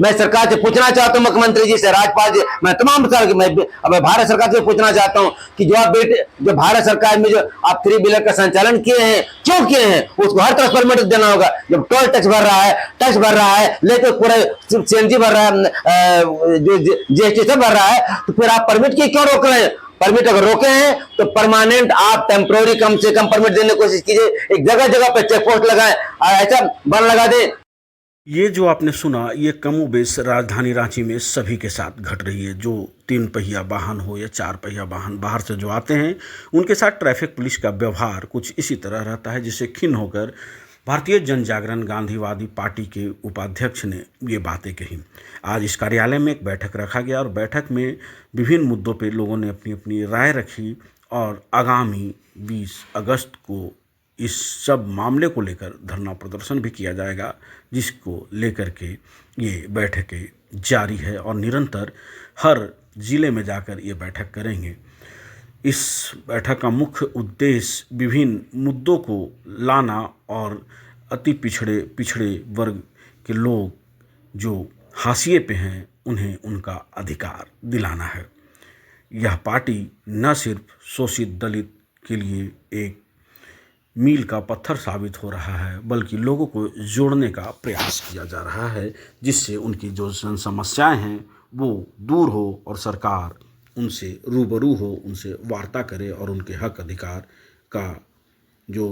मैं सरकार से पूछना चाहता हूँ, मुख्यमंत्री जी से, राज्यपाल जी, मैं तमाम मैं अब भारत सरकार से पूछना चाहता हूँ कि जो भारत सरकार में जो आप 3 व्हीलर का संचालन किए हैं, क्यों किए हैं, उसको हर तरफ परमिट देना होगा। जब टोल टैक्स भर रहा है, लेकर पूरा सीएनजी भर रहा है, जो जीएसटी सब भर रहा है, तो फिर आप परमिट की क्यों रोक रहे हैं? परमिट अगर रोके हैं तो परमानेंट आप टेम्पोररी कम से कम परमिट देने की कोशिश कीजिए। एक जगह जगह पे चेक पोस्ट लगाएं, ऐसा बन लगा दे। ये जो आपने सुना, ये कमोबेश राजधानी रांची में सभी के साथ घट रही है। जो 3 पहिया वाहन हो या 4 पहिया वाहन बाहर से जो आते हैं, उनके साथ ट्रैफिक पुलिस का व्यवहार कुछ इसी तरह रहता है, जिससे खिन्न होकर भारतीय जन जागरण गांधीवादी पार्टी के उपाध्यक्ष ने ये बातें कही। आज इस कार्यालय में एक बैठक रखा गया और बैठक में विभिन्न मुद्दों पर लोगों ने अपनी अपनी राय रखी और आगामी 20 अगस्त को इस सब मामले को लेकर धरना प्रदर्शन भी किया जाएगा, जिसको लेकर के ये बैठकें जारी है और निरंतर हर ज़िले में जाकर ये बैठक करेंगे। इस बैठक का मुख्य उद्देश्य विभिन्न मुद्दों को लाना और अति पिछड़े वर्ग के लोग जो हाशिए पे हैं, उन्हें उनका अधिकार दिलाना है। यह पार्टी न सिर्फ शोषित दलित के लिए एक मील का पत्थर साबित हो रहा है, बल्कि लोगों को जोड़ने का प्रयास किया जा रहा है, जिससे उनकी जो समस्याएं हैं वो दूर हो और सरकार उनसे रूबरू हो, उनसे वार्ता करे और उनके हक अधिकार का जो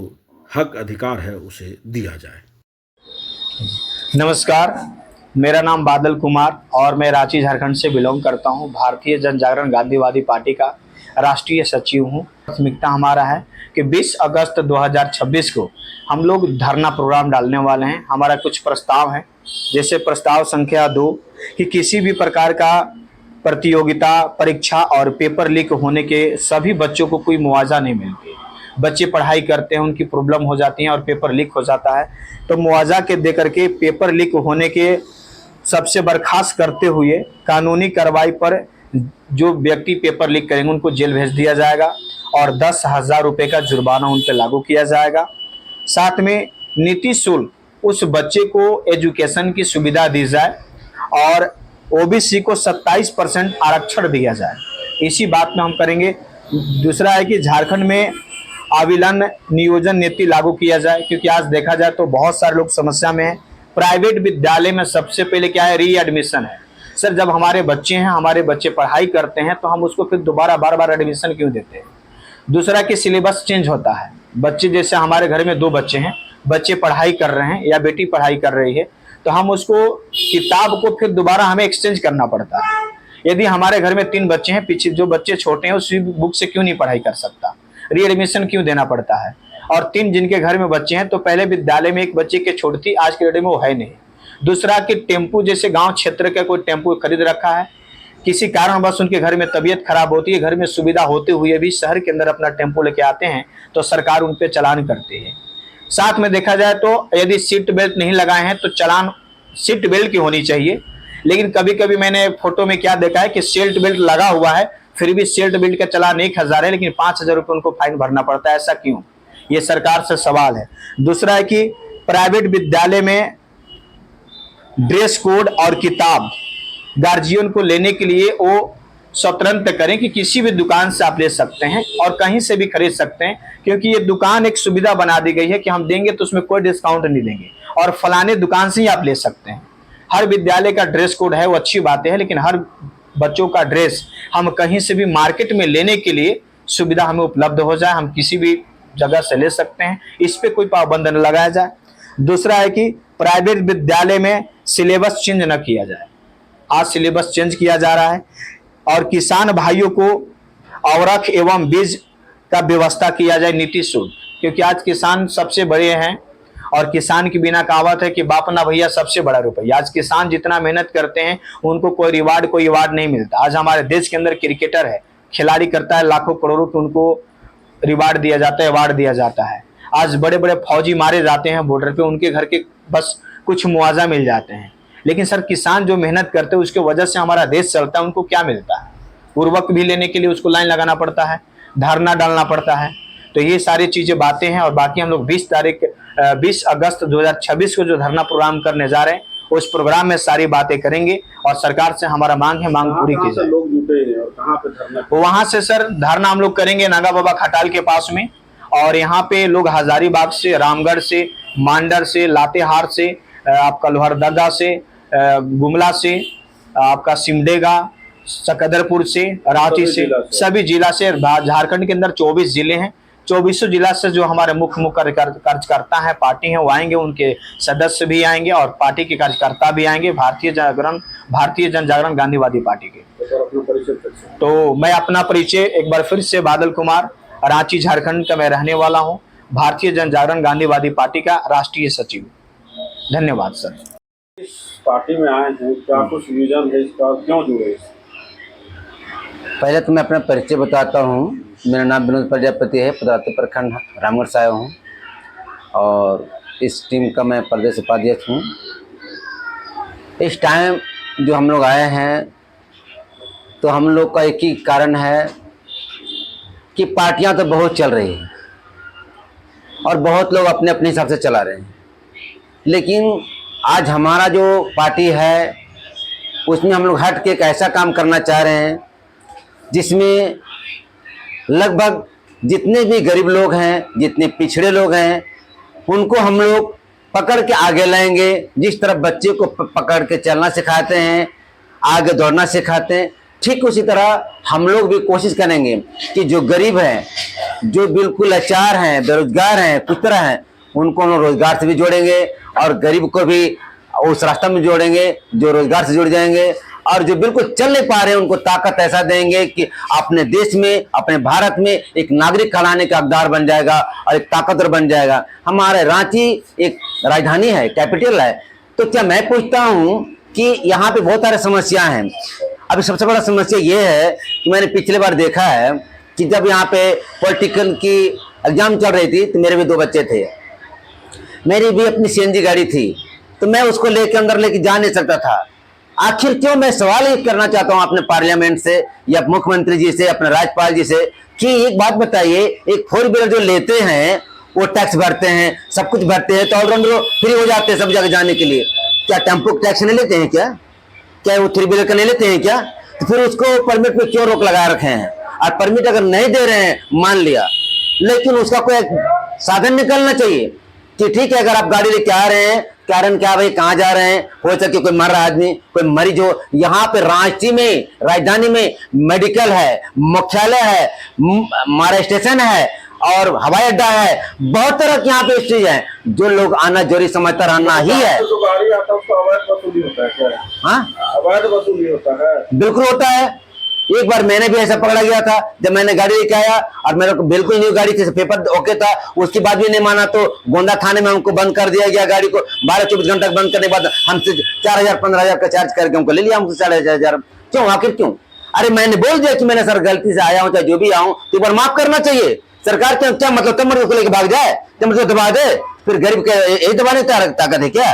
हक अधिकार है उसे दिया जाए। नमस्कार, मेरा नाम बादल कुमार और मैं रांची झारखंड से बिलोंग करता हूं। भारतीय जन जागरण गांधीवादी पार्टी का राष्ट्रीय सचिव हूं। प्राथमिकता हमारा है कि 20 अगस्त 2026 को हम लोग धरना प्रोग्राम डालने वाले हैं। हमारा कुछ प्रस्ताव है, जैसे प्रस्ताव संख्या 2 कि किसी भी प्रकार का प्रतियोगिता, परीक्षा और पेपर लीक होने के सभी बच्चों को कोई मुआवजा नहीं मिलती। बच्चे पढ़ाई करते हैं, उनकी प्रॉब्लम हो जाती है और पेपर लीक हो जाता है, तो मुआवजा के दे करके पेपर लीक होने के सबसे बर्खास्त करते हुए कानूनी कार्रवाई पर जो व्यक्ति पेपर लीक करेंगे उनको जेल भेज दिया जाएगा और 10,000 रुपये का जुर्माना उन पर लागू किया जाएगा। साथ में नीति शुल्क उस बच्चे को एजुकेशन की सुविधा दी जाए और ओबीसी को 27% आरक्षण दिया जाए। इसी बात में हम करेंगे। दूसरा है कि झारखंड में अविलंब नियोजन नीति लागू किया जाए, क्योंकि आज देखा जाए तो बहुत सारे लोग समस्या में हैं। प्राइवेट विद्यालय में सबसे पहले क्या है, री एडमिशन है। सर, जब हमारे बच्चे हैं, हमारे बच्चे पढ़ाई करते हैं, तो हम उसको फिर दोबारा बार एडमिशन क्यों देते हैं? दूसरा कि सिलेबस चेंज होता है। बच्चे, जैसे हमारे घर में 2 बच्चे हैं, बच्चे पढ़ाई कर रहे हैं या बेटी पढ़ाई कर रही है, तो हम उसको किताब को फिर दोबारा हमें एक्सचेंज करना पड़ता है। यदि हमारे घर में 3 बच्चे हैं, पीछे जो बच्चे छोटे हैं उसी बुक से क्यों नहीं पढ़ाई कर सकता? री एडमिशन क्यों देना पड़ता है? और 3 जिनके घर में बच्चे हैं, तो पहले विद्यालय में एक बच्चे की छूट थी, आज के डेट में वो है नहीं। दूसरा कि टेम्पू, जैसे गांव क्षेत्र का कोई टेम्पू खरीद रखा है, किसी कारणवश उनके घर में तबीयत खराब होती है, घर में सुविधा होते हुए भी शहर के अंदर अपना टेम्पो लेके आते हैं, तो सरकार उन पर चालान करती है। साथ में देखा जाए तो यदि सीट बेल्ट नहीं लगाए हैं तो चालान सीट बेल्ट की होनी चाहिए। लेकिन कभी कभी मैंने फोटो में क्या देखा है कि सीट बेल्ट लगा हुआ है, फिर भी सीट बेल्ट का चालान 1,000 है, लेकिन 5,000 रुपये उनको फाइन भरना पड़ता है। ऐसा क्यों? ये सरकार से सवाल है। दूसरा है कि प्राइवेट विद्यालय में ड्रेस कोड और किताब गार्जियन को लेने के लिए वो स्वतंत्र करें कि किसी भी दुकान से आप ले सकते हैं और कहीं से भी खरीद सकते हैं, क्योंकि ये दुकान एक सुविधा बना दी गई है कि हम देंगे तो उसमें कोई डिस्काउंट नहीं देंगे और फलाने दुकान से ही आप ले सकते हैं। हर विद्यालय का ड्रेस कोड है, वो अच्छी बातें हैं, लेकिन हर बच्चों का ड्रेस हम कहीं से भी मार्केट में लेने के लिए सुविधा हमें उपलब्ध हो जाए, हम किसी भी जगह से ले सकते हैं, इस पर कोई पाबंद न लगाया जाए। दूसरा है कि प्राइवेट विद्यालय में सिलेबस चेंज न किया जाए। आज सिलेबस चेंज किया जा रहा है और किसान भाइयों को अवरख एवं बीज का व्यवस्था किया जाए नीति शुल्क, क्योंकि आज किसान सबसे बड़े हैं और किसान की बिना कहावत है कि बाप ना भैया सबसे बड़ा रुपया। आज किसान जितना मेहनत करते हैं उनको कोई अवार्ड नहीं मिलता। आज हमारे देश के अंदर क्रिकेटर है, खिलाड़ी करता है लाखों करोड़ों की, उनको रिवार्ड दिया जाता है, अवार्ड दिया जाता है। आज बड़े बड़े फौजी मारे जाते हैं बॉर्डर पे, उनके घर के बस कुछ मुआवजा मिल जाते हैं। लेकिन सर, किसान जो मेहनत करते हैं उसके वजह से हमारा देश चलता है, उनको क्या मिलता है? उर्वरक भी लेने के लिए उसको लाइन लगाना पड़ता है, धरना डालना पड़ता है। तो ये सारी चीजें बातें हैं। और बाकी हम लोग 20 अगस्त 2026 को जो धरना प्रोग्राम करने जा रहे हैं उस प्रोग्राम में सारी बातें करेंगे और सरकार से हमारा मांग है, मांग पूरी की जाए। लोग जुटे हैं और कहाँ पे धरना? वहां से सर धरना हम लोग करेंगे नागा बाबा खटाल के पास में, और यहाँ पे लोग हजारीबाग से, रामगढ़ से, मांडर से, लातेहार से, आपका लोहरदगा से, गुमला से, आपका सिमडेगा, सकदरपुर से, रांची से, सभी जिला से। झारखंड के अंदर 24 जिले हैं, 24 जिला से जो हमारे मुख्य कार्यकर्ता है, पार्टी है, वो आएंगे, उनके सदस्य भी आएंगे और पार्टी के कार्यकर्ता भी आएंगे, भारतीय जन जागरण गांधीवादी पार्टी के। तो मैं अपना परिचय एक बार फिर से, बादल कुमार, रांची झारखंड का मैं रहने वाला हूं, भारतीय जन जागरण गांधीवादी पार्टी का राष्ट्रीय सचिव। धन्यवाद सर। इस पार्टी में आए हैं, क्या कुछ विजन है इसका, क्यों जुड़े? पहले तो मैं अपना परिचय बताता हूँ। मेरा नाम विनोद प्रजापति है, पदार्थ प्रखंड रामगढ़ से आया हूँ और इस टीम का मैं प्रदेश उपाध्यक्ष हूँ। इस टाइम जो हम लोग आए हैं तो हम लोग का एक ही कारण है कि पार्टियां तो बहुत चल रही हैं और बहुत लोग अपने अपने हिसाब से चला रहे हैं, लेकिन आज हमारा जो पार्टी है उसमें हम लोग हट के एक ऐसा काम करना चाह रहे हैं जिसमें लगभग जितने भी गरीब लोग हैं, जितने पिछड़े लोग हैं, उनको हम लोग पकड़ के आगे लाएंगे। जिस तरह बच्चे को पकड़ के चलना सिखाते हैं, आगे दौड़ना सिखाते हैं, ठीक उसी तरह हम लोग भी कोशिश करेंगे कि जो गरीब हैं, जो बिल्कुल लाचार हैं, बेरोजगार हैं, कुछ तरह हैं, उनको हम रोजगार से भी जोड़ेंगे और गरीब को भी उस रास्ता में जोड़ेंगे जो रोजगार से जुड़ जाएंगे, और जो बिल्कुल चल नहीं पा रहे हैं उनको ताकत ऐसा देंगे कि अपने देश में, अपने भारत में एक नागरिक कहलाने का हकदार बन जाएगा और एक ताकतवर बन जाएगा। हमारे रांची एक राजधानी है, कैपिटल है, तो क्या मैं पूछता हूँ कि यहाँ पे बहुत सारी समस्याएं हैं। अभी सबसे बड़ा समस्या ये है कि मैंने पिछले बार देखा है कि जब यहाँ पे पॉलिटिकल की एग्जाम चल रही थी तो मेरे भी 2 बच्चे थे, मेरी भी अपनी सीएनजी गाड़ी थी, तो मैं उसको लेके अंदर लेके जा नहीं सकता था। आखिर क्यों? मैं सवाल ये करना चाहता हूं अपने पार्लियामेंट से या मुख्यमंत्री जी से, अपने राज्यपाल जी से कि एक बात बताइए, एक 4 व्हीलर जो लेते हैं वो टैक्स भरते हैं, सब कुछ भरते हैं, तो ऑलराउंडर फ्री हो जाते हैं सब जगह जाने के लिए, क्या टेम्पो टैक्स नहीं लेते हैं? क्या वो 3 व्हीलर का नहीं लेते हैं क्या? तो फिर उसको परमिट पे क्यों रोक लगा रखे हैं? और परमिट अगर नहीं दे रहे हैं, मान लिया, लेकिन उसका कोई साधन निकलना चाहिए कि ठीक है, अगर आप गाड़ी लेके आ रहे हैं, कारण क्या भाई, कहाँ जा रहे हैं? हो सके कोई मर रहा आदमी, कोई मरीज हो। यहाँ पे रांची में, राजधानी में मेडिकल है, मुख्यालय है, हमारा स्टेशन है और हवाई अड्डा है, बहुत तरह की यहाँ पे चीज है। जो लोग आना जरूरी समझता रहना ही है। तो गाड़ी आता है उसका अवैध वसूली होता है क्या? हाँ, अवैध वसूली होता है, बिल्कुल होता है। एक बार मैंने भी ऐसा पकड़ा गया था, जब मैंने गाड़ी लेके आया और मेरे को बिल्कुल न्यू गाड़ी थी, पेपर ओके था, उसके बाद भी नहीं माना तो गोंदा थाने में हमको बंद कर दिया गया। गाड़ी को 12-24 घंटे तक बंद करने के बाद हमसे 4000-15,000 का चार्ज करके हमको ले लिया, हमको 4,500। क्यों? आखिर क्यों? अरे मैंने बोल दिया कि मैंने सर गलती से आया हूं, चाहे जो भी आऊं, तो एक बार माफ करना चाहिए। सरकार क्या मतलब तब मर्द को लेके भाग जाए, तब मतलब दबा दे, फिर गरीब के यही दबाने ताकत है क्या?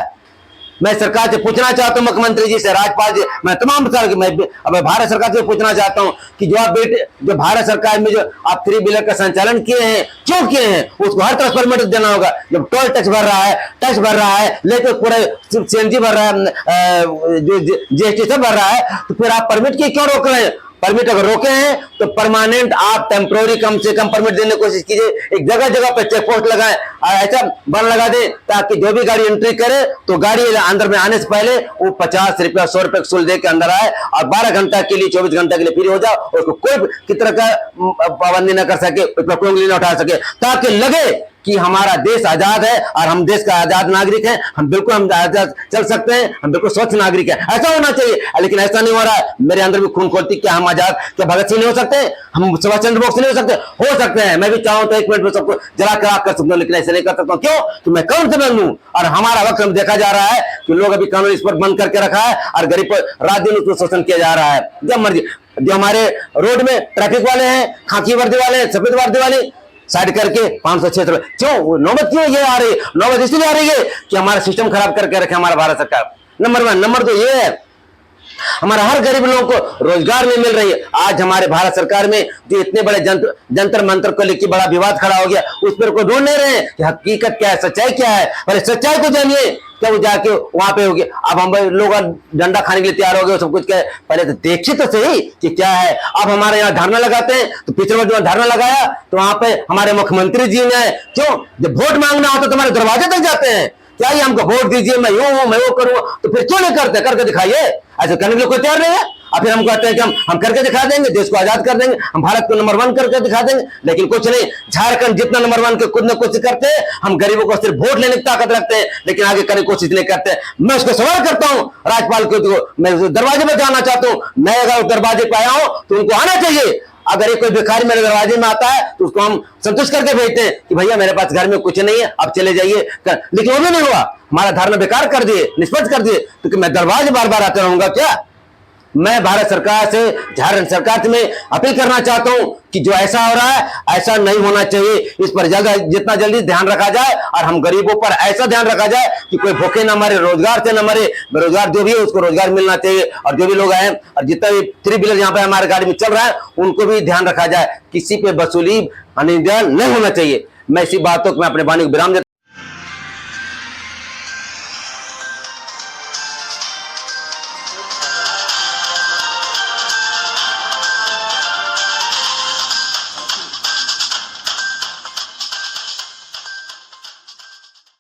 मैं सरकार से पूछना चाहता हूं, मुख्यमंत्री जी से, राज्यपाल जी, मैं तमाम मैं भारत सरकार से पूछना चाहता हूं कि जो भारत सरकार में जो आप 3 व्हीलर का संचालन किए हैं, क्यों किए हैं? उसको हर तरह परमिट देना होगा। जब टोल टैक्स भर रहा है, लेकर पूरा सीएनजी भर रहा है, जो जीएसटी सब भर रहा है, तो फिर आप परमिट की क्यों रोक रहे हैं? परमिट अगर रोके हैं तो परमानेंट आप टेम्पोररी कम से कम परमिट देने की कोशिश कीजिए। एक जगह जगह पे चेक पोस्ट लगाएं, ऐसा बन लगा दे ताकि जो भी गाड़ी एंट्री करे तो गाड़ी अंदर में आने से पहले वो 50 रुपया 100 रुपये शुल्क दे के अंदर आए और 12 घंटा के लिए 24 घंटे के लिए फ्री हो जाओ, उसको कोई किस तरह का पाबंदी न कर सके, कोई उंगली न उठा सके, ताकि लगे कि हमारा देश आजाद है और हम देश का आजाद नागरिक हैं, हम बिल्कुल हम आजाद चल सकते हैं, हम बिल्कुल स्वच्छ नागरिक हैं। ऐसा होना चाहिए, लेकिन ऐसा नहीं हो रहा है। मेरे अंदर भी खून खोलती, क्या हम आजाद, क्या भगत सिंह नहीं हो सकते? हम सुभाष चंद्र बोस नहीं हो सकते हैं। मैं भी चाहूं तो 1 मिनट में सबको जला कर आग कर सकता हूं, लेकिन ऐसे नहीं कर सकता हूं। क्यों? कि मैं कानून से बंद हूं और हमारा वक्त हम देखा जा रहा है कि लोग अभी कानून इस पर बंद करके रखा है और गरीब पर रात दिन उसको शोषण किया जा रहा है। जब मर्जी, जो हमारे रोड में ट्रैफिक वाले हैं, खाकी वर्दी वाले हैं, सफेद वर्दी वाले, साइड करके 500-600 रुपए, क्यों नौबत क्यों ये आ रही है? नौबत इसलिए आ रही है कि हमारा सिस्टम खराब करके रखे हमारा भारत सरकार। नंबर 1। नंबर 2 ये है, हमारा हर गरीब लोगों को रोजगार नहीं मिल रही है। आज हमारे भारत सरकार में जो इतने बड़े जंतर मंत्र को लेकर बड़ा विवाद खड़ा हो गया, उस पर कोई ढूंढ नहीं रहे कि हकीकत क्या है, सच्चाई क्या है। पहले सच्चाई को जानिए, क्या वो जाके वहां पे हो गया। अब हम लोग डंडा खाने के लिए तैयार हो गए, सब कुछ क्या है, पहले तो देखिए तो सही कि क्या है। अब हमारे यहाँ धरना लगाते हैं, तो पिछले बार जो धरना लगाया तो वहां पे हमारे मुख्यमंत्री जी ने, क्यों जब वोट मांगना होता तो हमारे दरवाजे तक जाते हैं, क्या ये हमको वोट दीजिए, मैं यूं हूं, मैं वो करूं, तो फिर क्यों नहीं करते, करके दिखाइए। ऐसे करने के लिए कोई तैयार नहीं है। और फिर हम कहते हैं कि हम करके दिखा देंगे, देश को आजाद कर देंगे, हम भारत को नंबर 1 करके दिखा देंगे, लेकिन कुछ नहीं। झारखंड जितना नंबर 1 के कुछ न कुछ करते हैं, हम गरीबों को सिर्फ वोट लेने की ताकत रखते हैं, लेकिन आगे करने की कोशिश नहीं करते। मैं उसको सवाल करता हूं राज्यपाल को, मैं दरवाजे में जाना चाहता हूं, मैं अगर दरवाजे पे आया हूं तो उनको आना चाहिए। अगर एक कोई भिखारी मेरे दरवाजे में आता है तो उसको हम संतुष्ट करके भेजते हैं कि भैया मेरे पास घर में कुछ नहीं है, आप चले जाइए, लेकिन वो भी नहीं हुआ। हमारा धरना बेकार कर दिए, निष्पक्ष कर दिए, तो मैं दरवाजे बार बार आते रहूंगा क्या। मैं भारत सरकार से, झारखंड सरकार से मैं अपील करना चाहता हूं कि जो ऐसा हो रहा है ऐसा नहीं होना चाहिए। इस पर जितना जल्दी ध्यान रखा जाए, और हम गरीबों पर ऐसा ध्यान रखा जाए कि कोई भूखे ना मरे, रोजगार से ना मरे। बेरोजगार जो भी है उसको रोजगार मिलना चाहिए, और जो भी लोग आए और जितना भी 3 व्हीलर यहाँ पे हमारे गाड़ी में चल रहा है उनको भी ध्यान रखा जाए, किसी पे वसूली अनिवार्य नहीं होना चाहिए। मैं इसी बातों को मैं अपने वाणी को विराम देता हूं।